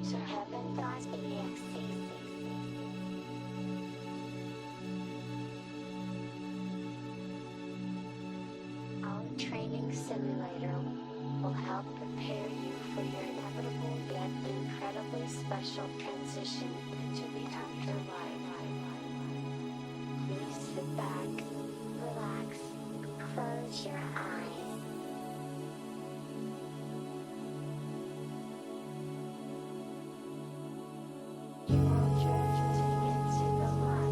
to heaven.exe. Our training simulator will help prepare you for your inevitable yet incredibly special transition into the afterlife. Please sit back, relax, close your eyes. You are drifting into the light.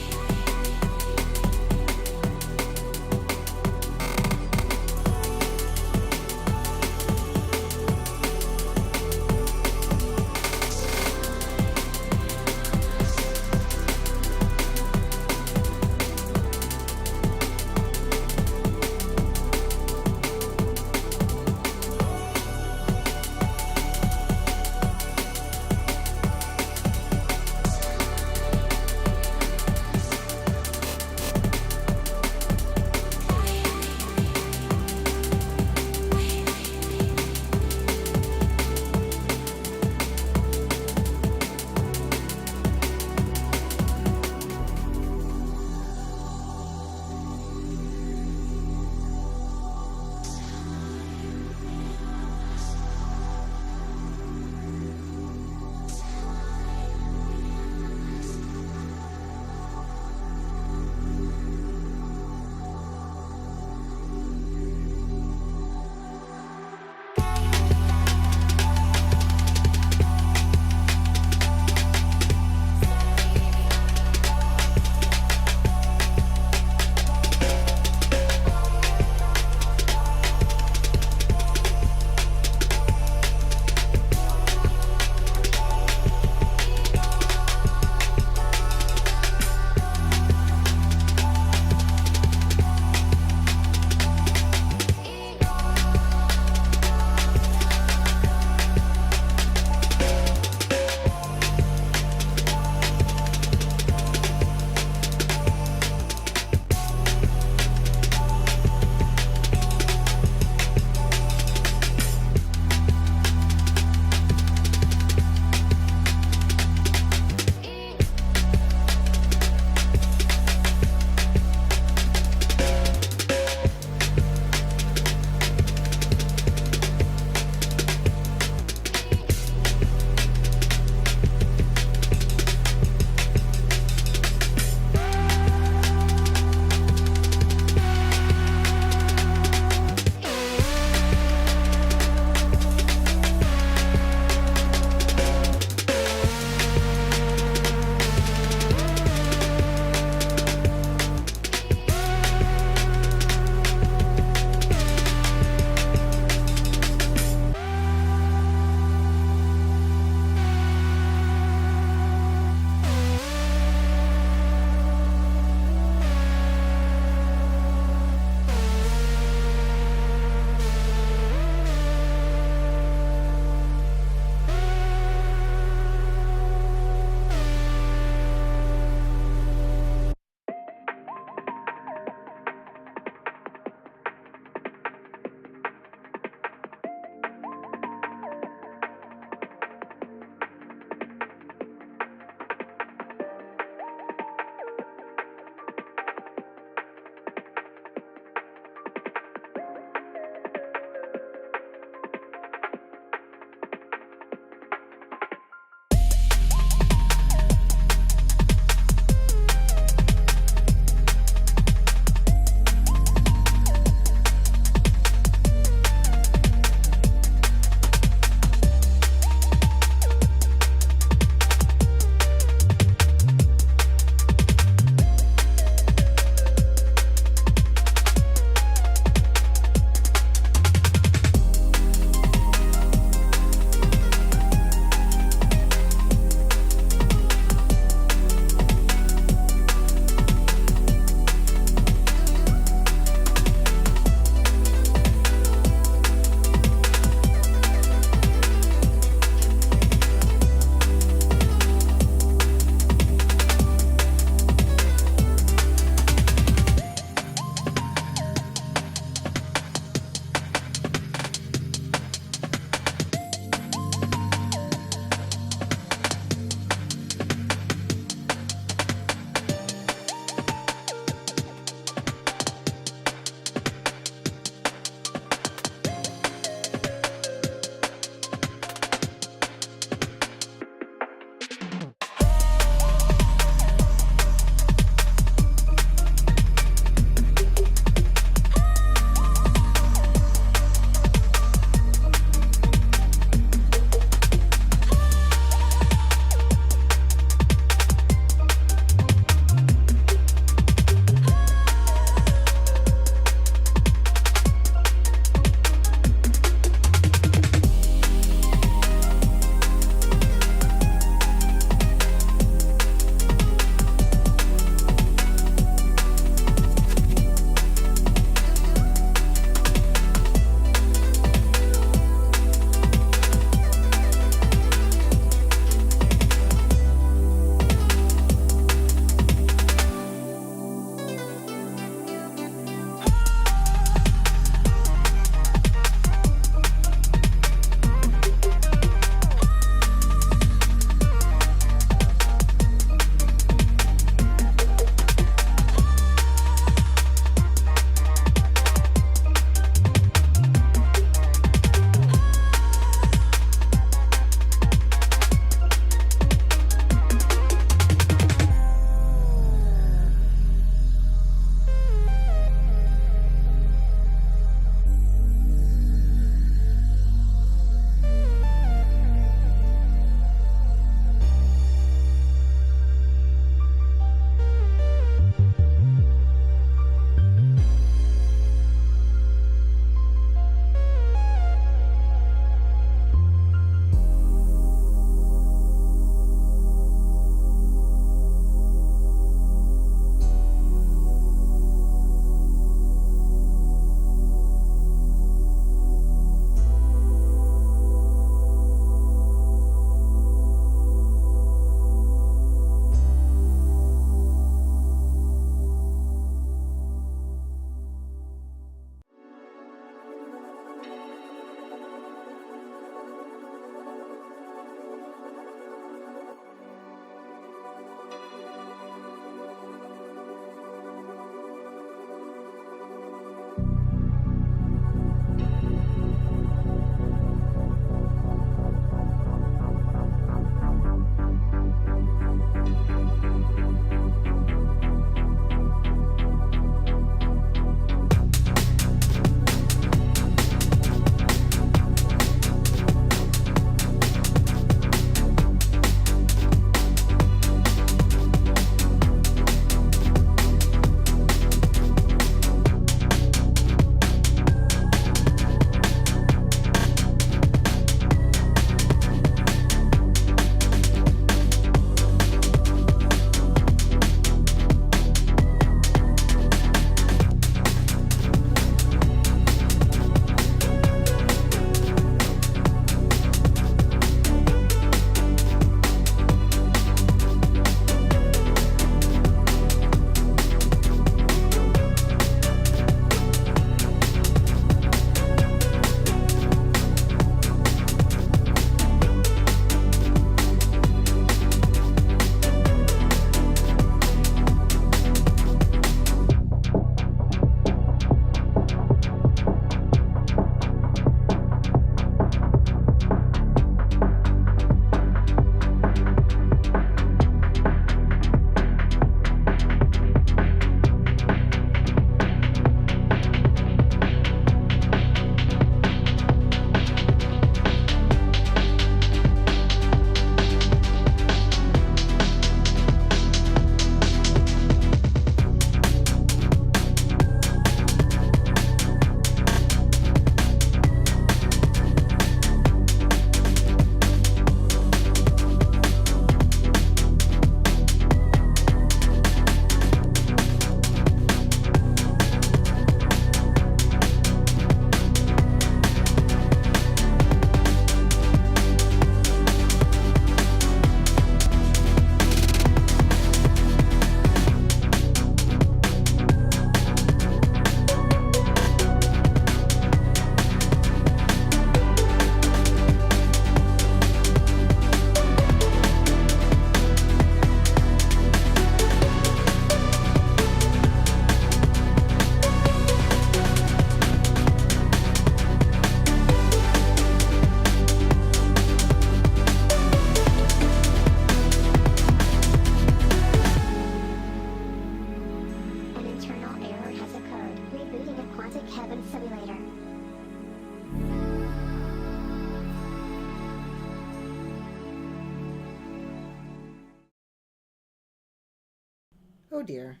Oh dear.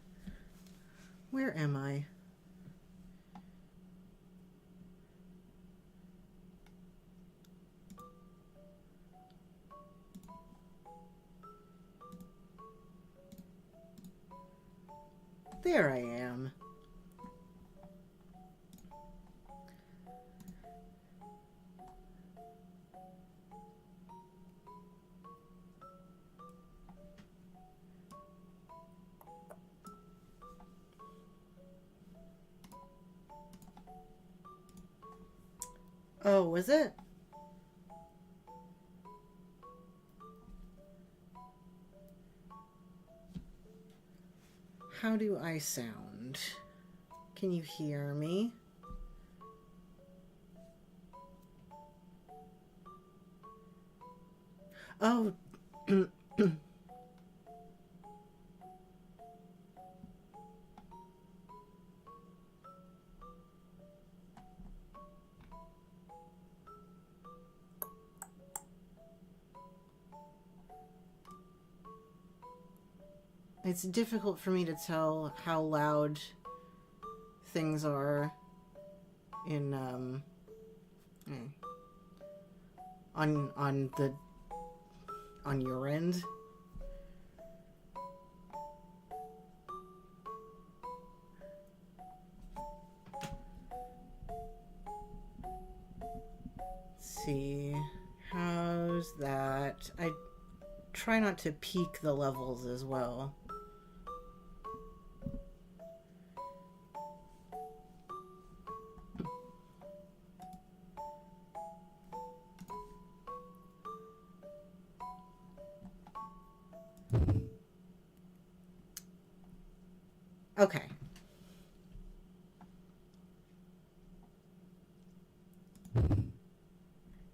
Where am I? There I am. Oh, was it? How do I sound? Can you hear me? Oh. It's difficult for me to tell how loud things are in on your end. Let's see, how's that? I try not to peak the levels as well. Okay.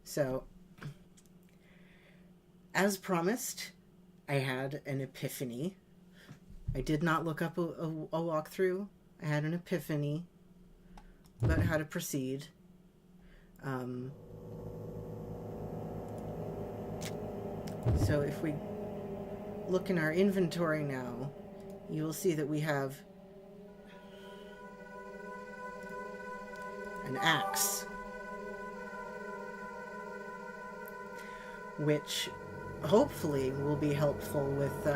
So, as promised, I had an epiphany. I did not look up a walkthrough. I had an epiphany about how to proceed. So if we look in our inventory now, you will see that we have an axe, which hopefully will be helpful with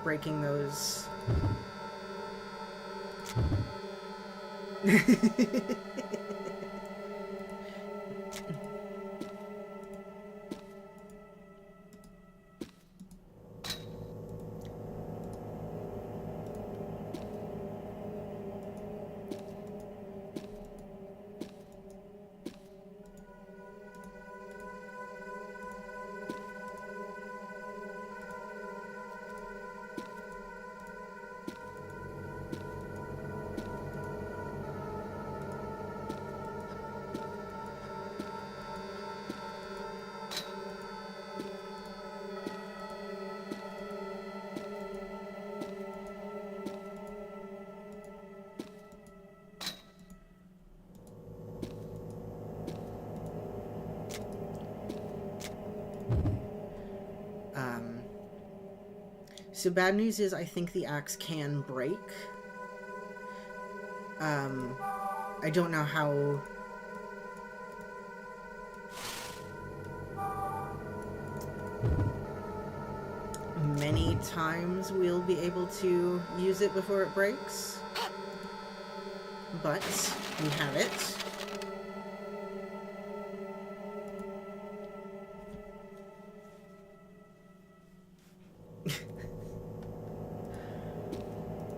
breaking those So bad news is I think the axe can break. I don't know how many times we'll be able to use it before it breaks, but we have it.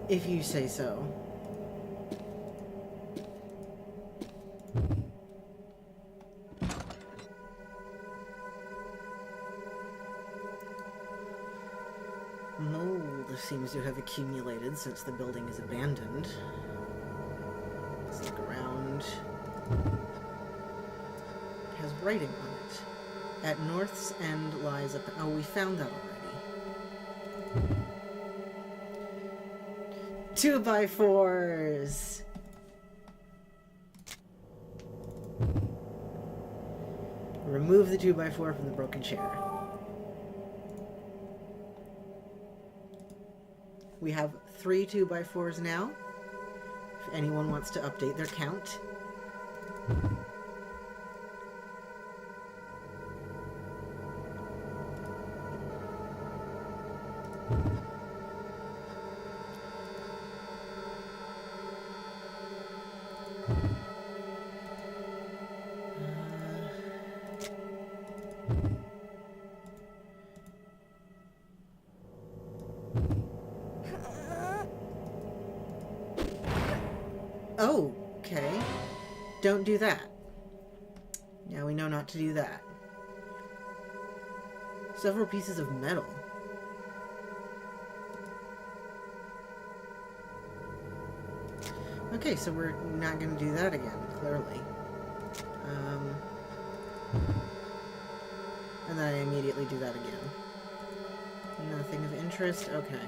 If you say so. Mold seems to have accumulated since the building is abandoned. Let's look around. It has writing on it. At North's End lies a... Oh, we found that already. 2x4s. Remove the 2x4 from the broken chair. We have 3 2x4s now. If anyone wants to update their count. Oh, okay. Don't do that. Now we know not to do that. Several pieces of metal. Okay, so we're not going to do that again, clearly. And then I immediately do that again. Nothing of interest? Okay.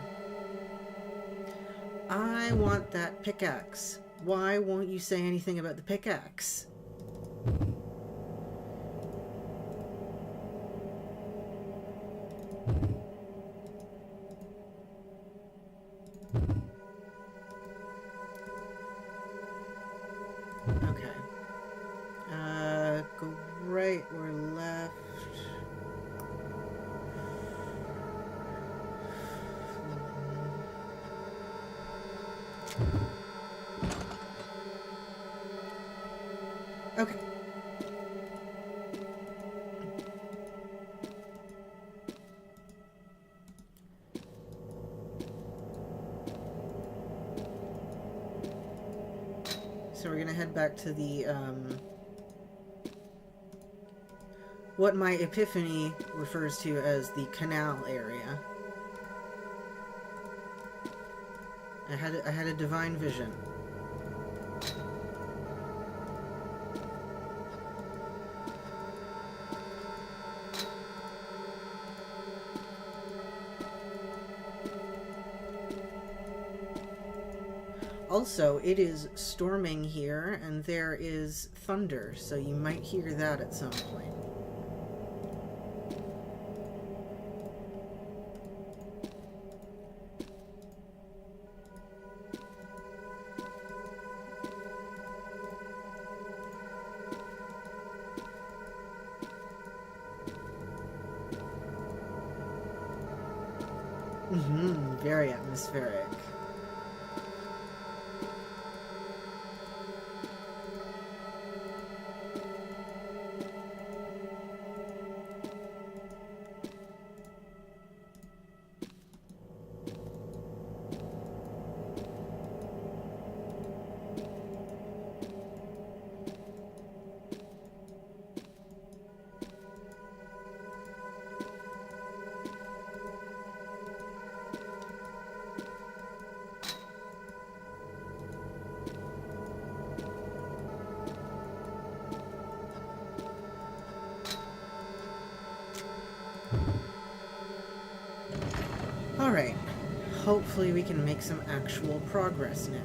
I want that pickaxe. Why won't you say anything about the pickaxe? Okay. Go right or left? Okay. So we're gonna head back to the, what my epiphany refers to as the canal area. I had a divine vision. Also, it is storming here, and there is thunder, so you might hear that at some point. Very atmospheric. Alright, hopefully we can make some actual progress now.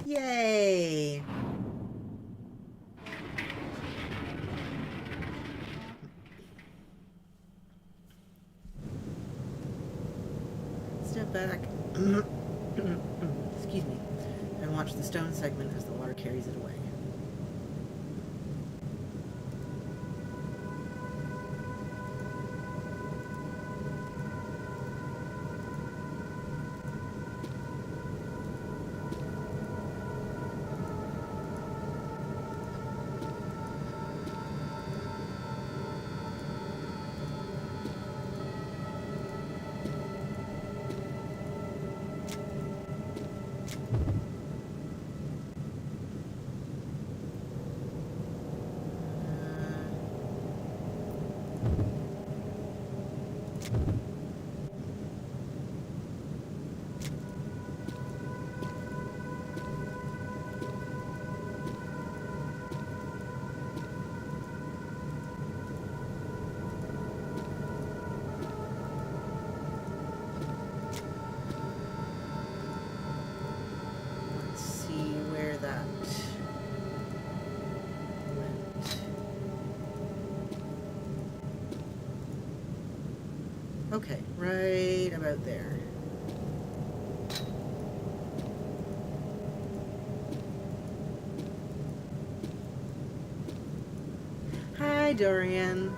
Yay! Step back. Excuse me. And watch the stone segment as the water carries it away. Okay, right about there. Hi, Dorian.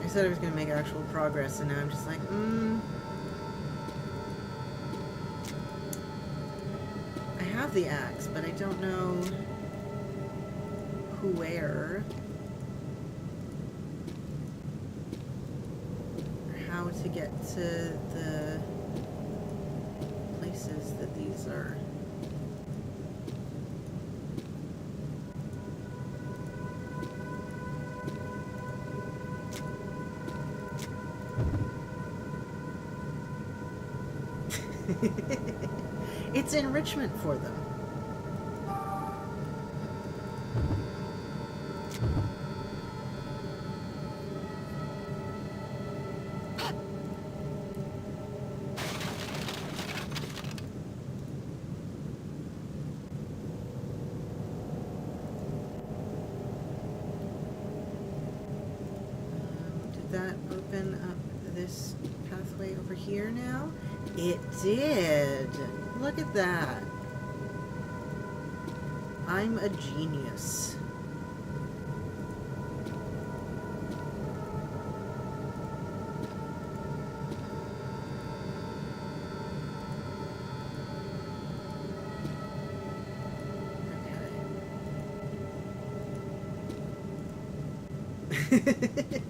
I said I was going to make actual progress, and now I'm just like, I have the axe, but I don't know where or how to get to the places that these are. It's enrichment for them. Did that open up this pathway over here now? It did. Look at that. I'm a genius. Okay.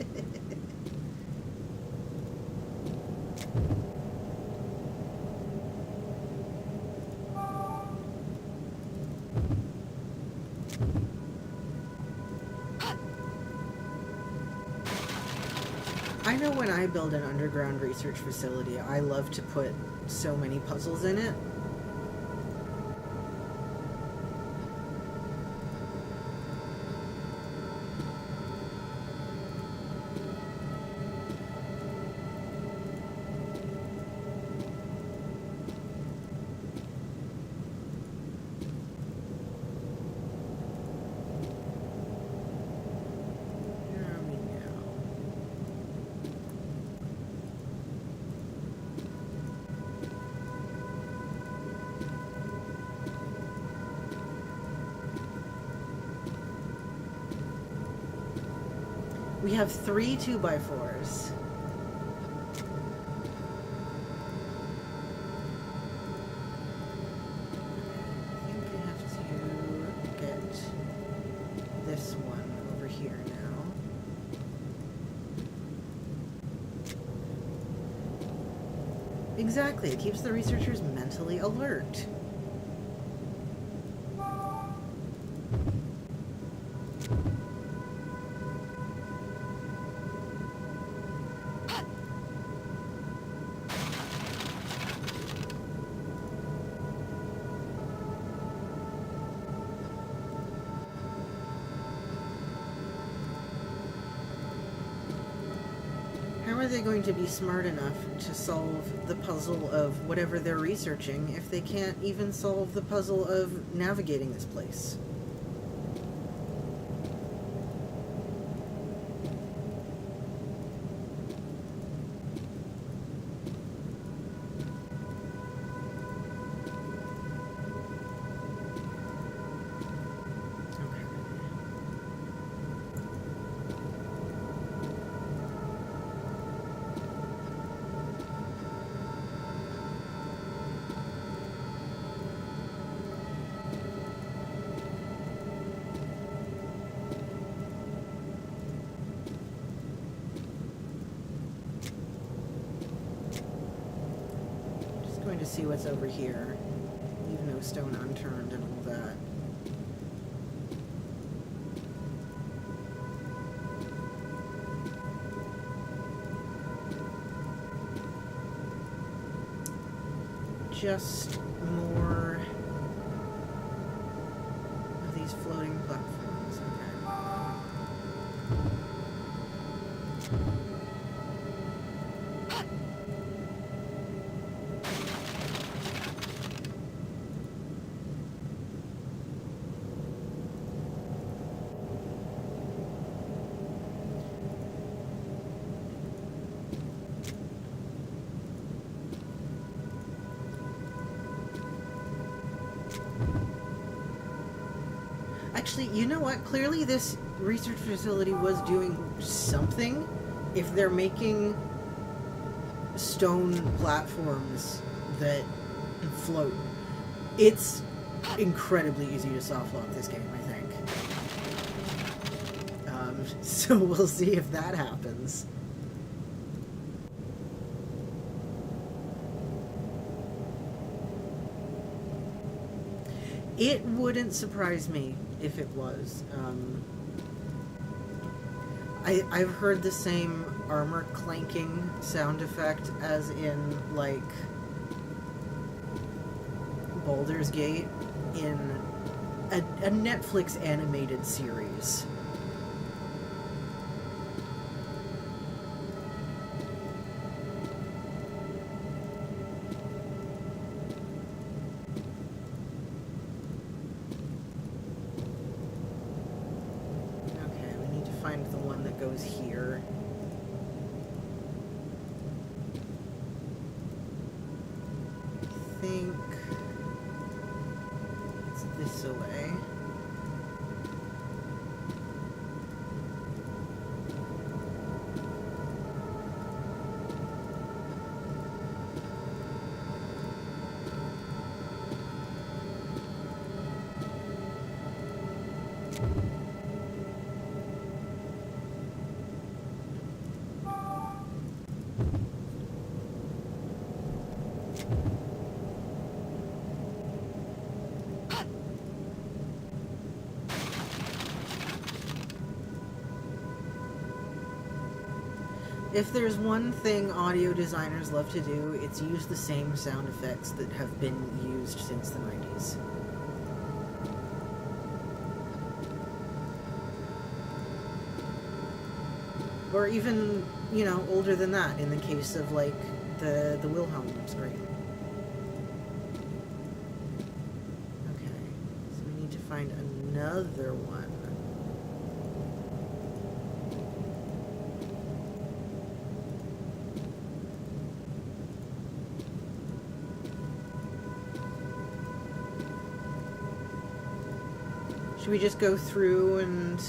I know when I build an underground research facility, I love to put so many puzzles in it. We have 3 2x4s. I think I have to get this one over here now. Exactly, it keeps the researchers mentally alert. How are they going to be smart enough to solve the puzzle of whatever they're researching if they can't even solve the puzzle of navigating this place? To see what's over here. Leave no stone unturned and all that. Just more of these floating platforms. Okay. Actually, you know what? Clearly this research facility was doing something if they're making stone platforms that float. It's incredibly easy to soft lock this game, I think. So we'll see if that happens. It wouldn't surprise me if it was. I've heard the same armor clanking sound effect as in, like, Baldur's Gate in a Netflix animated series. Goes here. I think it's this away. If there's one thing audio designers love to do, it's use the same sound effects that have been used since the 90s. Or even, you know, older than that, in the case of, like, the Wilhelm screen. Okay, so we need to find another one. Should we just go through and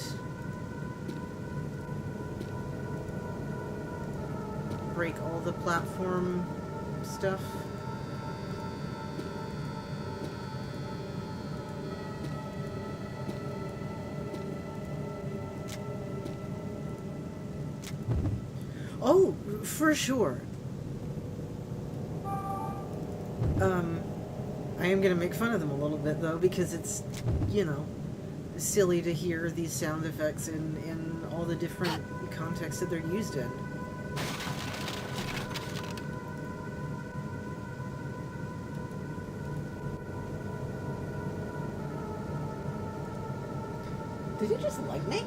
break all the platform stuff? Oh, for sure. I am gonna make fun of them a little bit though, because it's, you know, silly to hear these sound effects in all the different contexts that they're used in. Did it just lightning?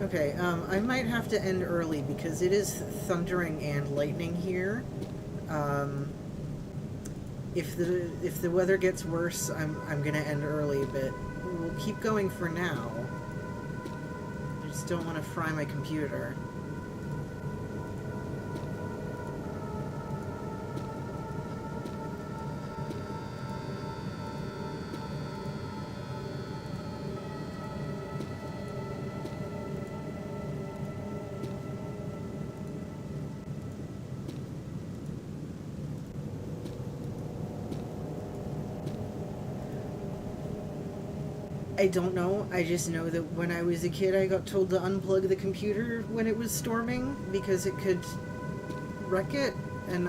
Okay, I might have to end early because it is thundering and lightning here. If the weather gets worse, I'm gonna end early, but we'll keep going for now. I just don't want to fry my computer. I don't know. I just know that when I was a kid, I got told to unplug the computer when it was storming because it could wreck it, and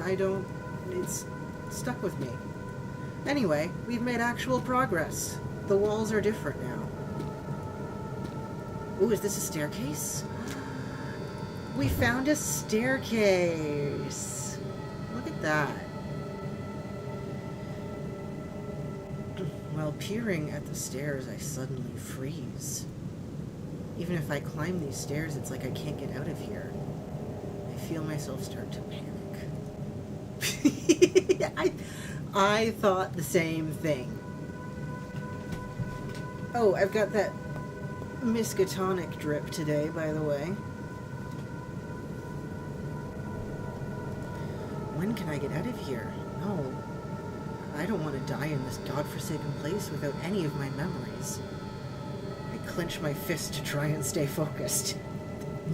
it's stuck with me. Anyway, we've made actual progress. The walls are different now. Ooh, is this a staircase? We found a staircase. Look at that. While peering at the stairs, I suddenly freeze. Even if I climb these stairs, it's like I can't get out of here. I feel myself start to panic. I thought the same thing. Oh, I've got that Miskatonic drip today, by the way. When can I get out of here? No. I don't want to die in this godforsaken place without any of my memories. I clench my fist to try and stay focused.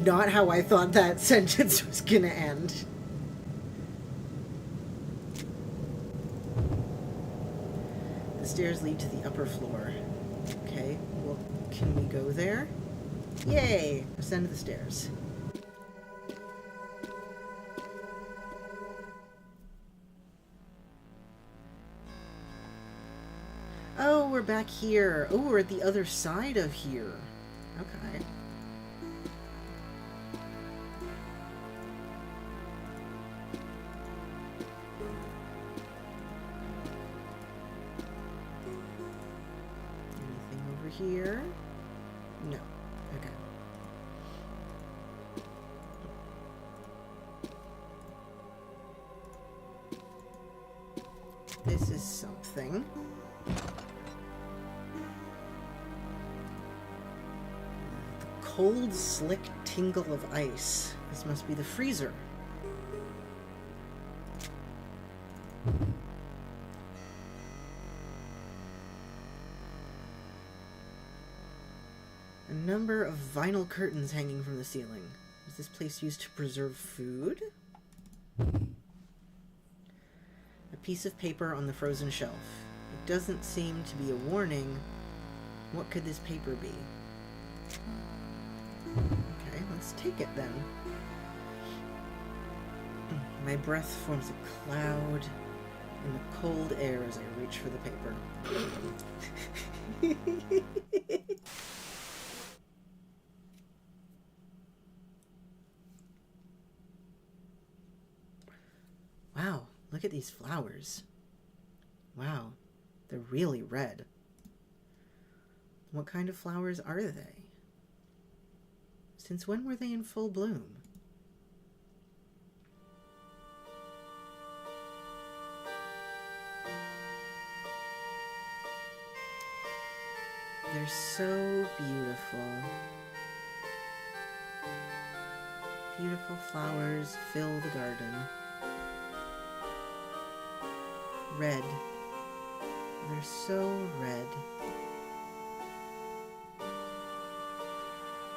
Not how I thought that sentence was gonna end. The stairs lead to the upper floor. Okay, well, can we go there? Yay! Ascend the stairs. Oh, we're back here. Oh, we're at the other side of here. Okay. Anything over here? No. Okay. This is something. Cold, slick tingle of ice. This must be the freezer. A number of vinyl curtains hanging from the ceiling. Is this place used to preserve food? A piece of paper on the frozen shelf. It doesn't seem to be a warning. What could this paper be? Okay, let's take it then. My breath forms a cloud in the cold air as I reach for the paper. Wow, look at these flowers. Wow, they're really red. What kind of flowers are they? Since when were they in full bloom? They're so beautiful. Beautiful flowers fill the garden. Red. They're so red.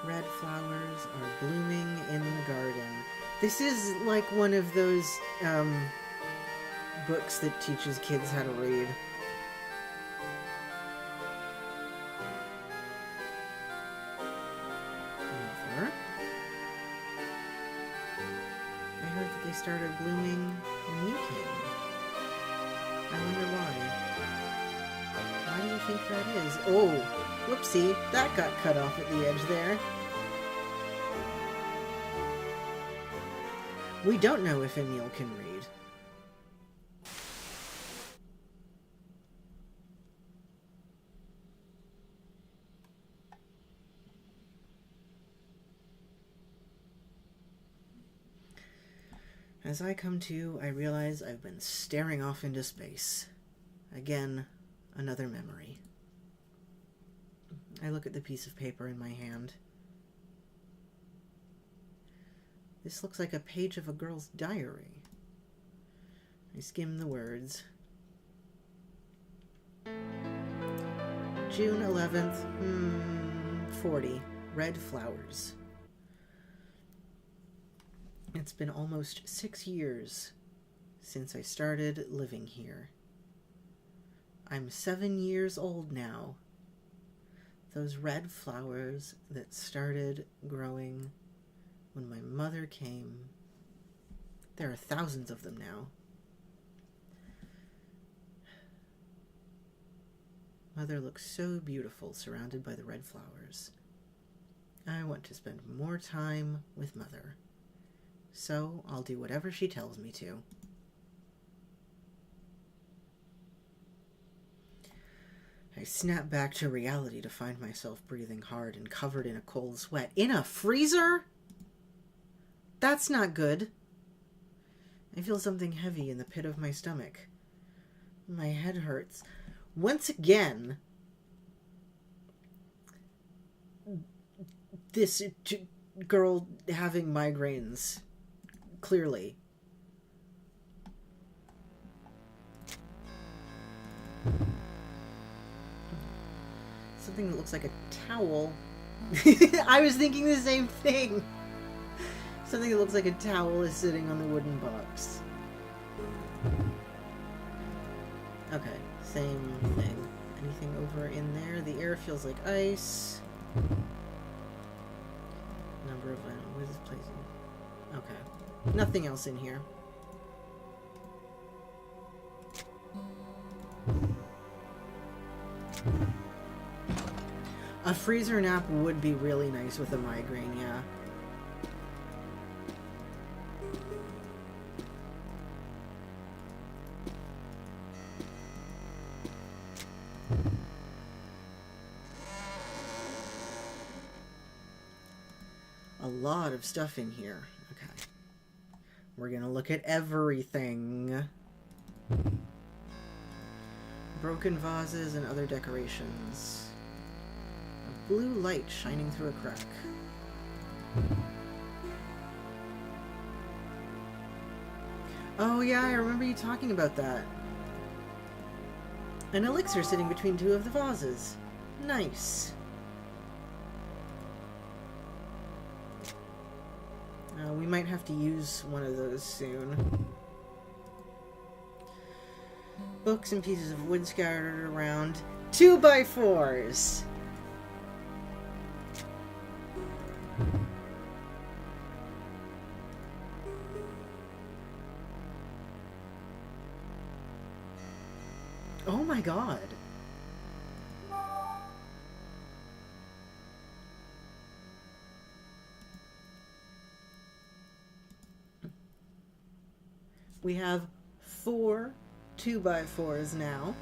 Red flowers are blooming in the garden. This is like one of those books that teaches kids how to read. Mother. I heard that they started blooming when you came. I wonder why. Why do you think that is? Oh, whoopsie, that got cut off at the edge there. We don't know if Emil can read. As I come to, I realize I've been staring off into space. Again, another memory. I look at the piece of paper in my hand. This looks like a page of a girl's diary. I skim the words. June 11th, 40. Red flowers. It's been almost 6 years since I started living here. I'm 7 years old now. Those red flowers that started growing when my mother came. There are thousands of them now. Mother looks so beautiful surrounded by the red flowers. I want to spend more time with Mother. So I'll do whatever she tells me to. I snap back to reality to find myself breathing hard and covered in a cold sweat. In a freezer? That's not good. I feel something heavy in the pit of my stomach. My head hurts. Once again, this girl having migraines, clearly. Something that looks like a towel. I was thinking the same thing. Something that looks like a towel is sitting on the wooden box. Okay, same thing. Anything over in there? The air feels like ice. Number of items. What is this place? Okay. Nothing else in here. A freezer nap would be really nice with a migraine, yeah. A lot of stuff in here. Okay. We're gonna look at everything. Broken vases and other decorations. A blue light shining through a crack. Oh yeah, I remember you talking about that. An elixir sitting between two of the vases. Nice. We might have to use one of those soon. Books and pieces of wood scattered around. 2x4s! Oh my god. We have 4 2x4s now.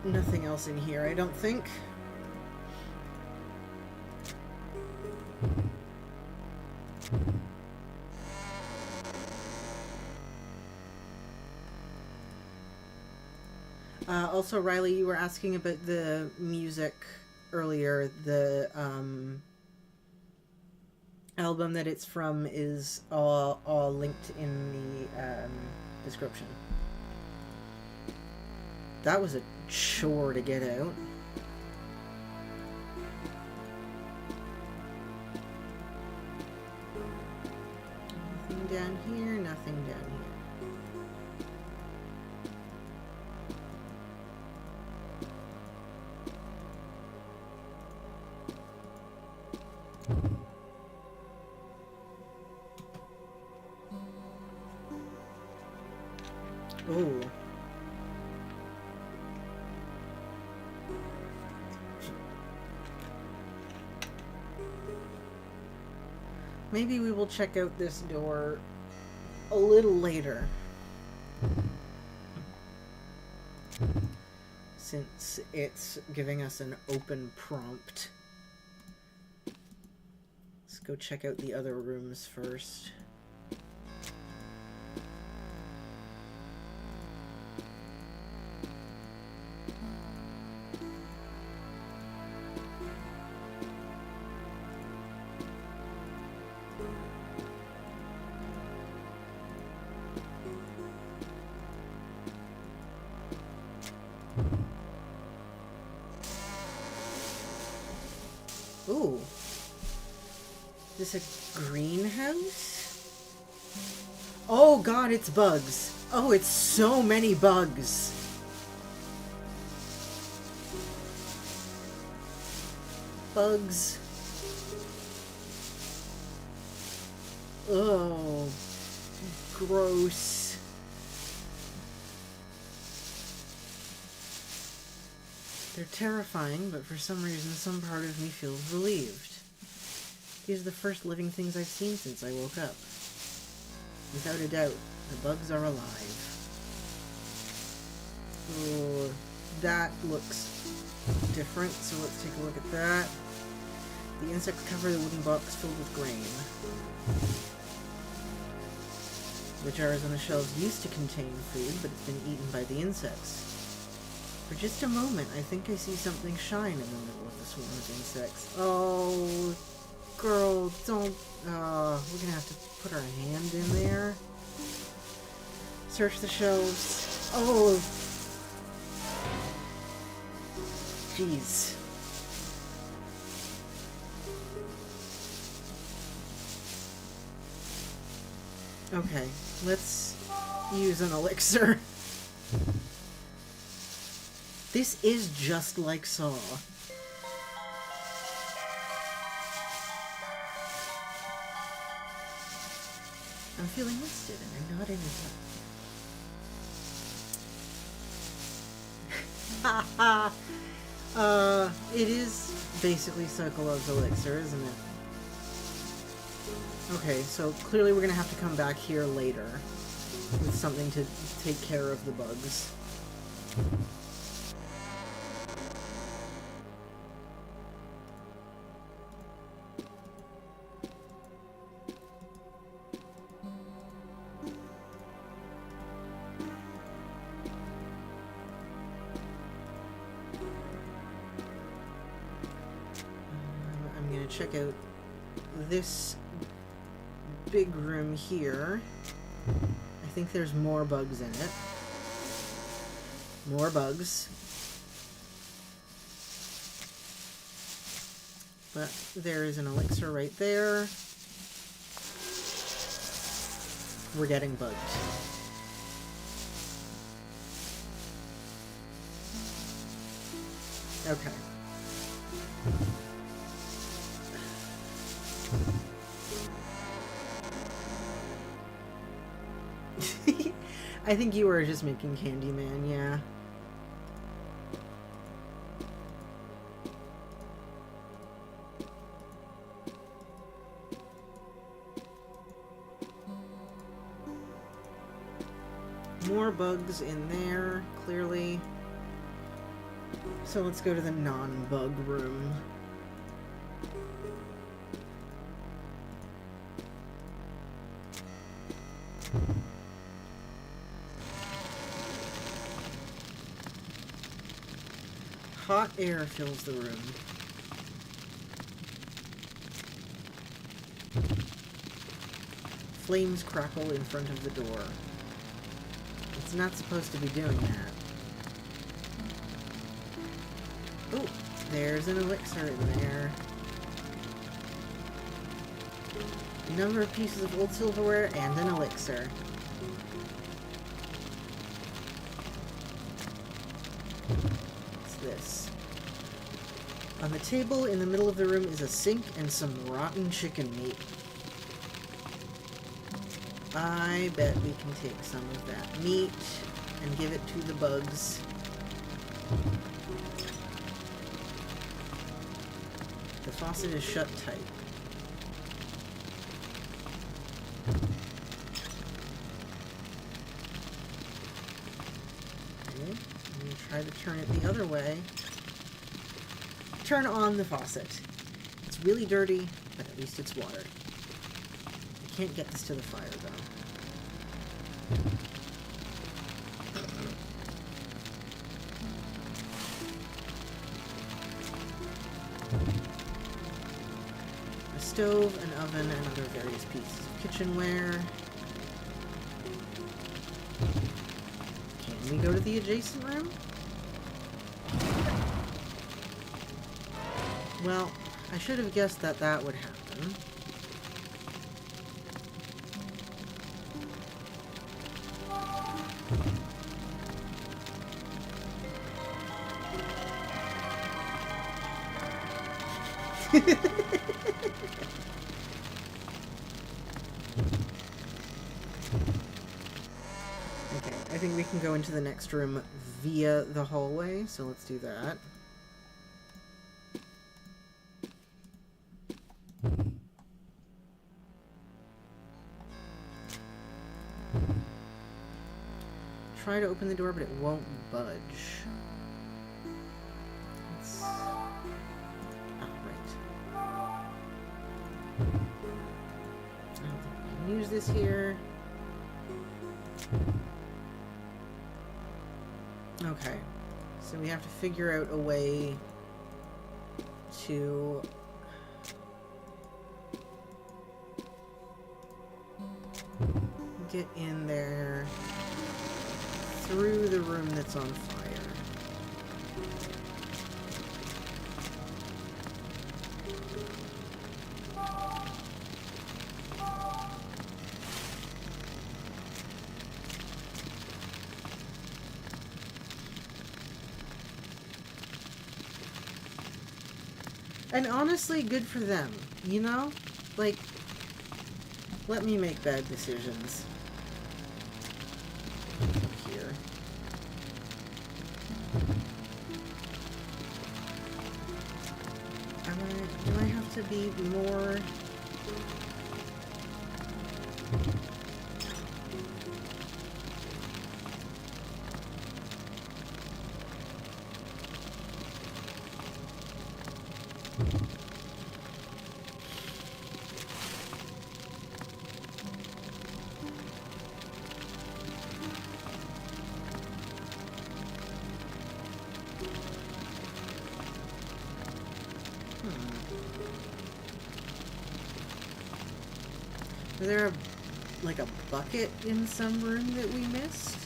Nothing else in here, I don't think. Also, Riley, you were asking about the music earlier. The album that it's from is all linked in the description. That was a chore to get out. Nothing down here, nothing down here. Oh. Maybe we will check out this door a little later. Since it's giving us an open prompt. Let's go check out the other rooms first. Ooh. Is this a greenhouse? Oh god, it's bugs. Oh, it's so many bugs. Bugs. Oh. Gross. They're terrifying, but for some reason, some part of me feels relieved. These are the first living things I've seen since I woke up. Without a doubt, the bugs are alive. Oh, that looks different, so let's take a look at that. The insects cover the wooden box filled with grain. The jars on the shelves used to contain food, but it's been eaten by the insects. For just a moment, I think I see something shine in the middle of the swarm of insects. Oh, girl, don't... we're gonna have to put our hand in there. Search the shelves. Oh! Jeez. Okay, let's use an elixir. This is just like Saw. I'm feeling rested and I'm not in it. It is basically Sokolov's elixir, isn't it? Okay, so clearly we're gonna have to come back here later with something to take care of the bugs. I'm gonna check out this big room here. I think there's more bugs in it. More bugs. But there is an elixir right there. We're getting bugged. Okay. I think you were just making Candyman, yeah. More bugs in there, clearly. So let's go to the non-bug room. Hot air fills the room. Flames crackle in front of the door. It's not supposed to be doing that. Oh, there's an elixir in there. A number of pieces of old silverware and an elixir. What's this? On the table in the middle of the room is a sink and some rotten chicken meat. I bet we can take some of that meat and give it to the bugs. The faucet is shut tight. Okay, I'm going to try to turn it the other way. Turn on the faucet. It's really dirty, but at least it's water. I can't get this to the fire, though. A stove, an oven, and other various pieces of kitchenware. Can we go to the adjacent room? Well, I should have guessed that that would happen. Okay, I think we can go into the next room via the hallway, so let's do that. try to open the door, but it won't budge. Let's... Oh, right. I don't think we can use this here. Okay. So we have to figure out a way to... get in there through the room that's on fire. And honestly, good for them, you know? Like, let me make bad decisions. Here. Do I have to be more... Is there like a bucket in some room that we missed?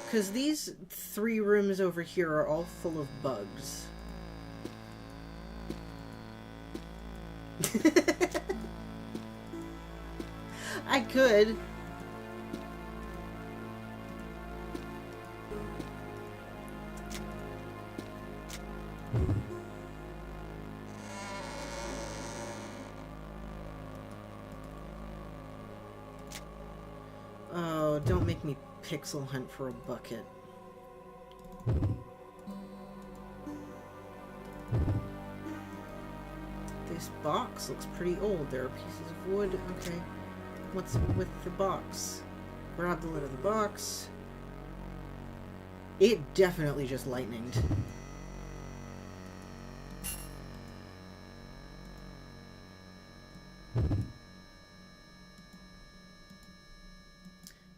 Because these 3 rooms over here are all full of bugs. I could. Oh, don't make me pixel hunt for a bucket. This box looks pretty old. There are pieces of wood. Okay. What's with the box? Grab the lid of the box. It definitely just lightninged.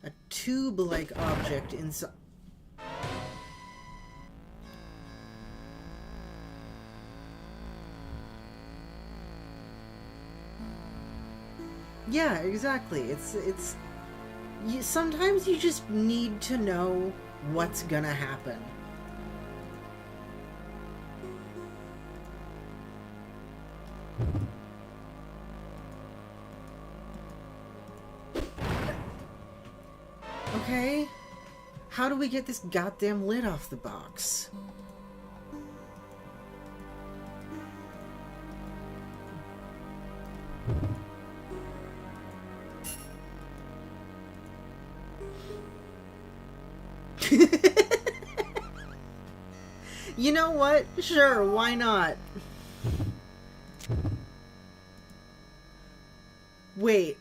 A tube-like object inside. Yeah, exactly. It's sometimes you just need to know what's gonna happen. Okay, how do we get this goddamn lid off the box? You know what? Sure, why not? Wait.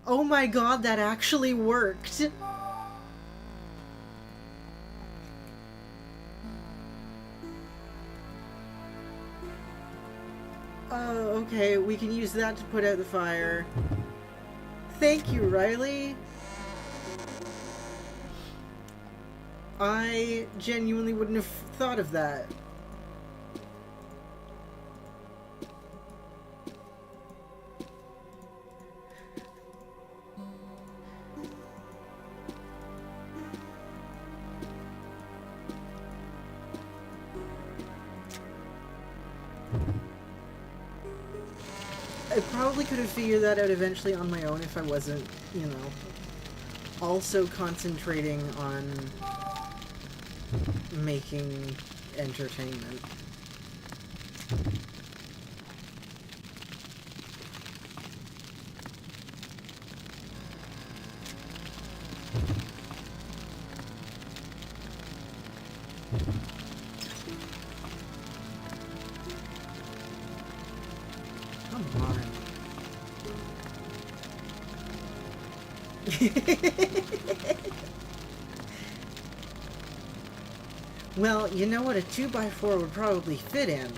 Oh my god, that actually worked. Oh, okay, we can use that to put out the fire. Thank you, Riley. I genuinely wouldn't have thought of that. I probably could have figured that out eventually on my own if I wasn't, you know, also concentrating on making entertainment. Come on. Well, you know what a 2x4 would probably fit in?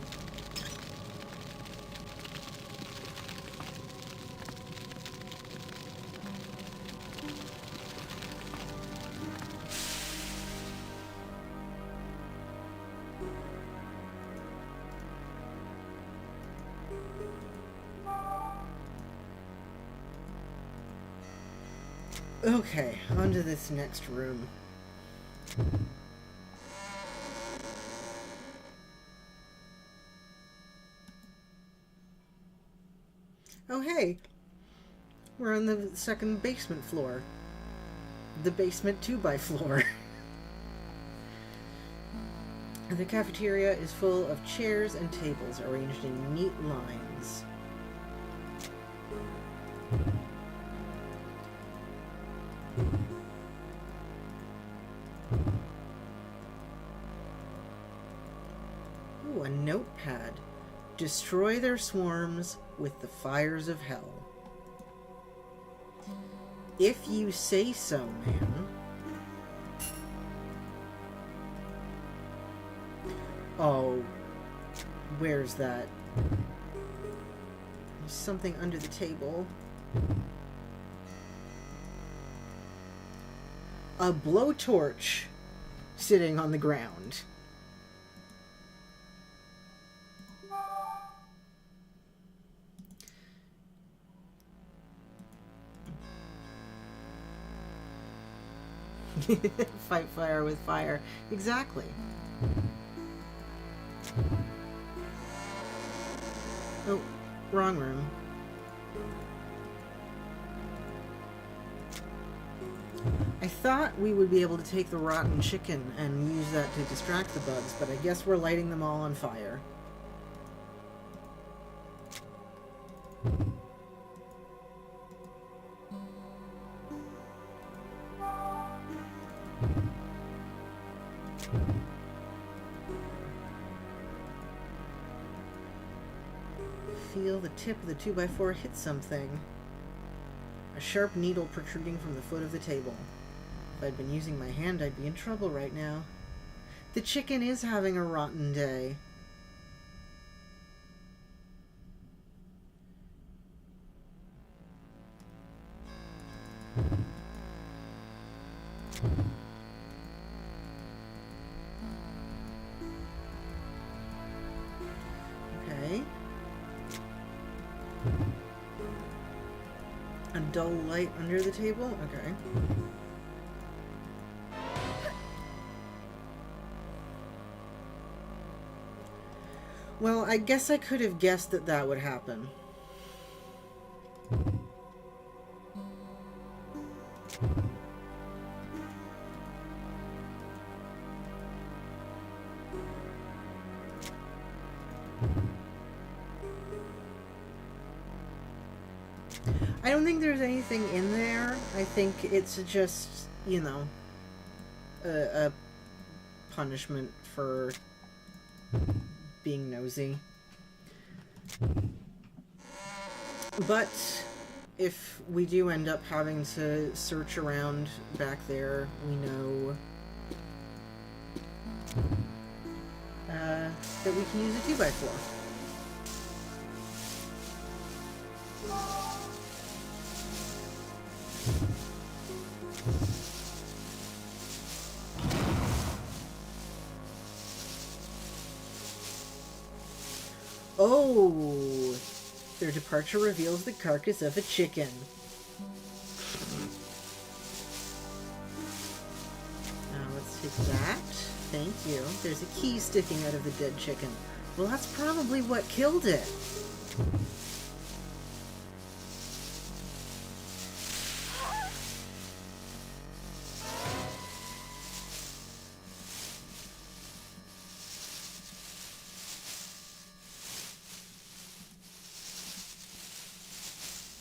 Okay, on to this next room. Oh hey, we're on the second basement floor. The basement 2x floor. The cafeteria is full of chairs and tables arranged in neat lines. Ooh, a notepad. Destroy their swarms with the fires of hell. If you say so, man. Oh, where's that? There's something under the table. A blowtorch sitting on the ground. Fight fire with fire. Exactly. Oh, wrong room. I thought we would be able to take the rotten chicken and use that to distract the bugs, but I guess we're lighting them all on fire. Feel the tip of the 2x4 hit something. A sharp needle protruding from the foot of the table. If I'd been using my hand, I'd be in trouble right now. The chicken is having a rotten day. Okay. A dull light under the table? Okay. Well, I guess I could have guessed that that would happen. I don't think there's anything in there. I think it's just, you know, a punishment for being nosy. But if we do end up having to search around back there, we know that we can use a 2x4. Oh, their departure reveals the carcass of a chicken. Now let's take that. Thank you. There's a key sticking out of the dead chicken. Well, that's probably what killed it.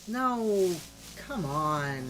No, come on.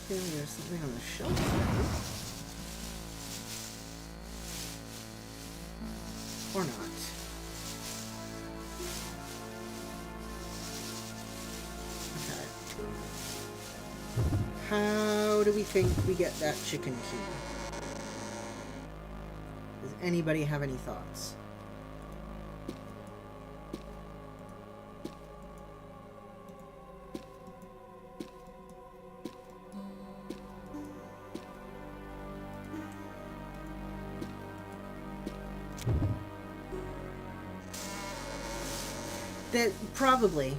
feeling there's something on the shelf, right? Or not. Okay. How do we think we get that chicken key? Does anybody have any thoughts? That probably.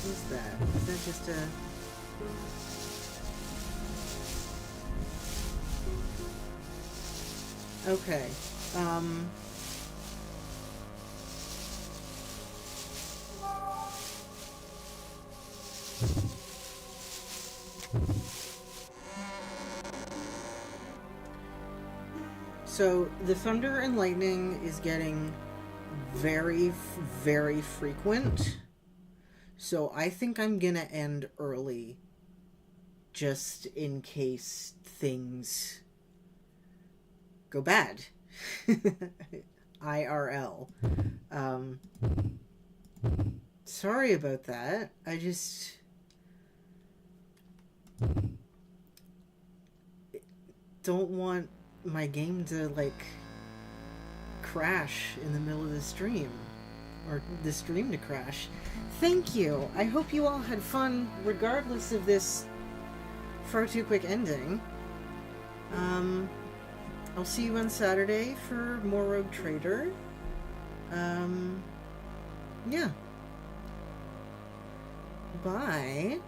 What's that? Is that just a... Okay. So the thunder and lightning is getting very, very frequent. So I think I'm gonna end early, just in case things go bad. IRL. Sorry about that. I just... don't want my game to, like, crash in the middle of the stream. Or the stream to crash. Thank you. I hope you all had fun, regardless of this far too quick ending. I'll see you on Saturday for more Rogue Trader. Yeah. Bye.